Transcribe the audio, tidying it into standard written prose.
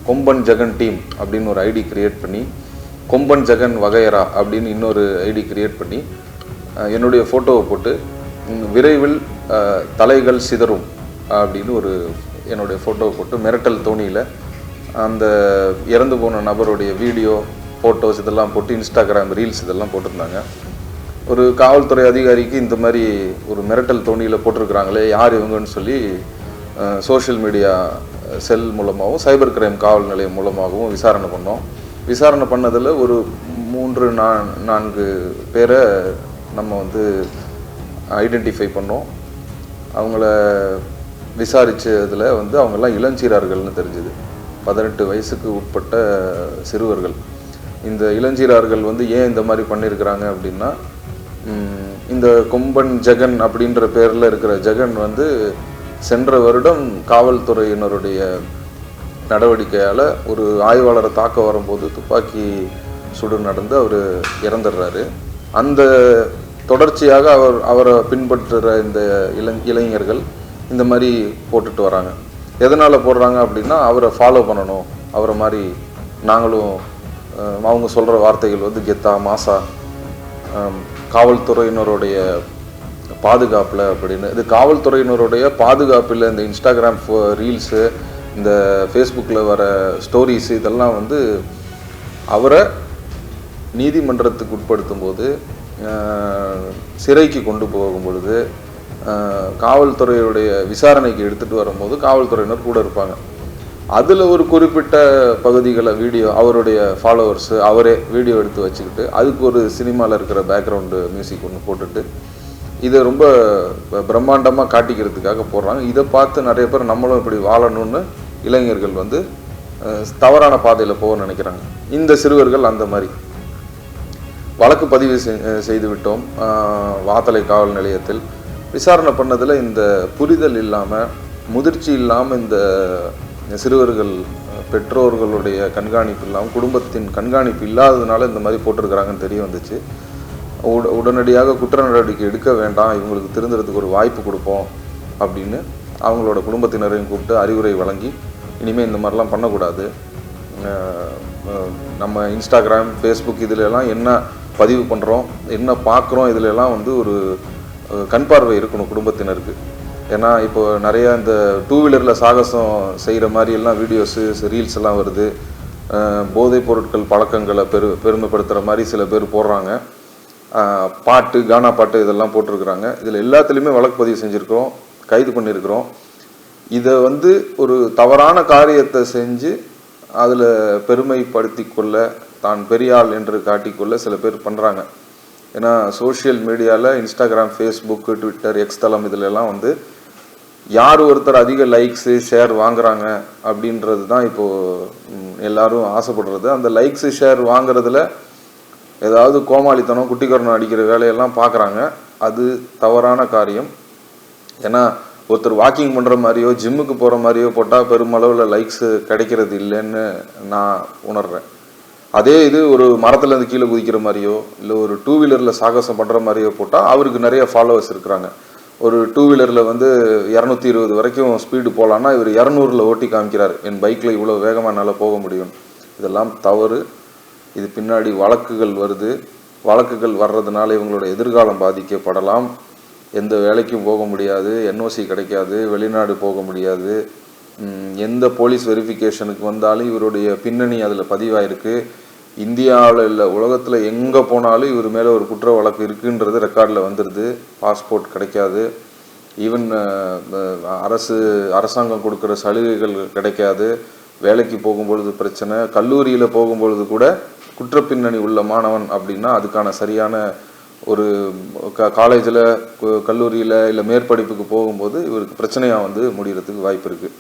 கொம்பன் Jagan team அப்படின்னு ஒரு ID create பண்ணி, கொம்பன் ஜெகன் வகையரா அப்படின்னு இன்னொரு ஐடி கிரியேட் பண்ணி என்னுடைய ஃபோட்டோவை போட்டு விரைவில் தலைகள் சிதறும் அப்படின்னு ஒரு என்னுடைய ஃபோட்டோவை போட்டு மிரட்டல் தோணியில் அந்த இறந்து போன நபருடைய வீடியோ ஃபோட்டோஸ் இதெல்லாம் போட்டு இன்ஸ்டாகிராம் ரீல்ஸ் இதெல்லாம் போட்டிருந்தாங்க. ஒரு காவல்துறை அதிகாரிக்கு இந்த மாதிரி ஒரு மிரட்டல் தோணியில் போட்டிருக்கிறாங்களே யார் இவங்கன்னு சொல்லி சோஷியல் மீடியா செல் மூலமாகவும் சைபர் கிரைம் காவல் நிலையம் மூலமாகவும் விசாரணை பண்ணோம். விசாரணை பண்ணதில் ஒரு 3-4 பேரை நம்ம வந்து ஐடென்டிஃபை பண்ணோம். அவங்கள விசாரித்ததில் வந்து அவங்கெல்லாம் இளஞ்சீரார்கள்னு தெரிஞ்சுது. 18 வயசுக்கு உட்பட்ட சிறுவர்கள். இந்த இளஞ்சீரார்கள் வந்து ஏன் இந்த மாதிரி பண்ணியிருக்கிறாங்க அப்படின்னா, இந்த கொம்பன் ஜெகன் அப்படின்ற பேரில் இருக்கிற ஜெகன் வந்து சென்ற வருடம் காவல்துறையினருடைய நடவடிக்கையால் ஒரு ஆய்வாளரை தாக்க வரும்போது துப்பாக்கி சுடு நடந்து அவர் இறந்துடுறாரு. அந்த தொடர்ச்சியாக அவரை பின்பற்றுகிற இந்த இளைஞர்கள் இந்த மாதிரி போட்டுட்டு வராங்க. எதனால் போடுறாங்க அப்படின்னா, அவரை ஃபாலோ பண்ணணும், அவரை மாதிரி நாங்களும் அவங்க சொல்கிற வார்த்தைகள் வந்து கெத்தா மாசா காவல்துறையினருடைய பாதுகாப்பில் அப்படின்னு. இது காவல்துறையினருடைய பாதுகாப்பில் இந்த இன்ஸ்டாகிராம் ரீல்ஸு, இந்த ஃபேஸ்புக்கில் வர ஸ்டோரிஸு இதெல்லாம் வந்து அவரை நீதிமன்றத்துக்கு உட்படுத்தும் போது, சிறைக்கு கொண்டு போகும் பொழுது, காவல்துறையுடைய விசாரணைக்கு எடுத்துகிட்டு வரும்போது காவல்துறையினர் கூட இருப்பாங்க. அதில் ஒரு குறிப்பிட்ட பகுதிகளை வீடியோ அவருடைய ஃபாலோவர்ஸு அவரே வீடியோ எடுத்து வச்சுக்கிட்டு அதுக்கு ஒரு சினிமாவில் இருக்கிற பேக்ரவுண்டு மியூசிக் ஒன்று போட்டுட்டு இதை ரொம்ப பிரம்மாண்டமாக காட்டிக்கிறதுக்காக போடுறாங்க. இதை பார்த்து நிறைய பேர் நம்மளும் இப்படி வாழணும்னு இளைஞர்கள் வந்து தவறான பாதையில் போக நினைக்கிறாங்க. இந்த சிறுவர்கள் அந்த மாதிரி வழக்கு பதிவு செய்து விட்டோம். வாத்தலை காவல் நிலையத்தில் விசாரணை பண்ணதில் இந்த புரிதல் இல்லாமல், முதிர்ச்சி இல்லாமல் இந்த சிறுவர்கள் பெற்றோர்களுடைய கண்காணிப்பு இல்லாமல், குடும்பத்தின் கண்காணிப்பு இல்லாததுனால இந்த மாதிரி போட்டிருக்கிறாங்கன்னு தெரிய வந்துச்சு. உடனடியாக குற்ற நடவடிக்கை எடுக்க வேண்டாம், இவங்களுக்கு திருந்துறதுக்கு ஒரு வாய்ப்பு கொடுப்போம் அப்படின்னு அவங்களோட குடும்பத்தினரையும் கூப்பிட்டு அறிவுரை வழங்கி, இனிமேல் இந்த மாதிரிலாம் பண்ணக்கூடாது, நம்ம இன்ஸ்டாகிராம் ஃபேஸ்புக் இதிலெல்லாம் என்ன பதிவு பண்ணுறோம், என்ன பார்க்குறோம், இதிலெல்லாம் வந்து ஒரு கண் பார்வை இருக்கணும் குடும்பத்தினருக்கு. ஏன்னா இப்போ நிறையா இந்த 2 வீலரில் சாகசம் செய்கிற மாதிரியெல்லாம் வீடியோஸு ரீல்ஸ் எல்லாம் வருது. போதைப் பொருட்கள் பழக்கங்களை பெருமைப்படுத்துகிற மாதிரி சில பேர் போடுறாங்க. பாட்டு, கானா பாட்டு இதெல்லாம் போட்டிருக்கிறாங்க. இதில் எல்லாத்துலேயுமே வழக்கு பதிவு செஞ்சுருக்கிறோம், கைது பண்ணியிருக்கிறோம். இதை வந்து ஒரு தவறான காரியத்தை செஞ்சு அதில் பெருமைப்படுத்தி கொள்ள, தான் பெரியாள் என்று காட்டிக்கொள்ள சில பேர் பண்ணுறாங்க. ஏன்னா சோஷியல் மீடியாவில் இன்ஸ்டாகிராம், ஃபேஸ்புக்கு, ட்விட்டர், எக்ஸ் தளம் இதிலெல்லாம் வந்து யார் ஒருத்தர் அதிக லைக்ஸு ஷேர் வாங்குறாங்க அப்படின்றது தான் இப்போது எல்லாரும் ஆசைப்படுறது. அந்த லைக்ஸு ஷேர் வாங்குறதுல ஏதாவது கோமாளித்தனம், குட்டிக்கரணம் அடிக்கிற வேலையெல்லாம் பார்க்குறாங்க. அது தவறான காரியம். ஏன்னா ஒருத்தர் வாக்கிங் பண்ணுற மாதிரியோ ஜிம்முக்கு போகிற மாதிரியோ போட்டால் பெருமளவில் லைக்ஸு கிடைக்கிறது இல்லைன்னு நான் உணர்கிறேன். அதே இது ஒரு மரத்துலேருந்து கீழே குதிக்கிற மாதிரியோ இல்லை ஒரு 2 வீலரில் சாகசம் பண்ணுற மாதிரியோ போட்டால் அவருக்கு நிறைய ஃபாலோவர்ஸ் இருக்கிறாங்க. ஒரு 2 வீலரில் வந்து 220 வரைக்கும் ஸ்பீடு போகலான்னா இவர் 200ல் ஓட்டி காமிக்கிறார், என் பைக்கில் இவ்வளோ வேகமாக என்னால் போக முடியும். இதெல்லாம் தவறு. இது பின்னாடி வழக்குகள் வருது. வழக்குகள் வர்றதுனால இவங்களோட எதிர்காலம் பாதிக்கப்படலாம். எந்த வேலைக்கும் போக முடியாது, என்ஓசி கிடைக்காது, வெளிநாடு போக முடியாது. எந்த போலீஸ் வெரிஃபிகேஷனுக்கு வந்தாலும் இவருடைய பின்னணி அதில் பதிவாயிருக்கு. இந்தியாவில் இல்லை, உலகத்தில் எங்கே போனாலும் இவர் மேலே ஒரு குற்ற வழக்கு இருக்குன்றது ரெக்கார்டில் வந்துடுது. பாஸ்போர்ட் கிடைக்காது, ஈவன் அரசாங்கம் கொடுக்குற சலுகைகள் கிடைக்காது, வேலைக்கு போகும்பொழுது பிரச்சனை, கல்லூரியில் போகும்பொழுது கூட குற்றப்பின்னணி உள்ள மாணவன் அப்படின்னா அதுக்கான சரியான ஒரு காலேஜில், கல்லூரியில் இல்லை மேற்படிப்புக்கு போகும்போது இவருக்கு பிரச்சனையாக வந்து முடிகிறதுக்கு வாய்ப்பு இருக்குது.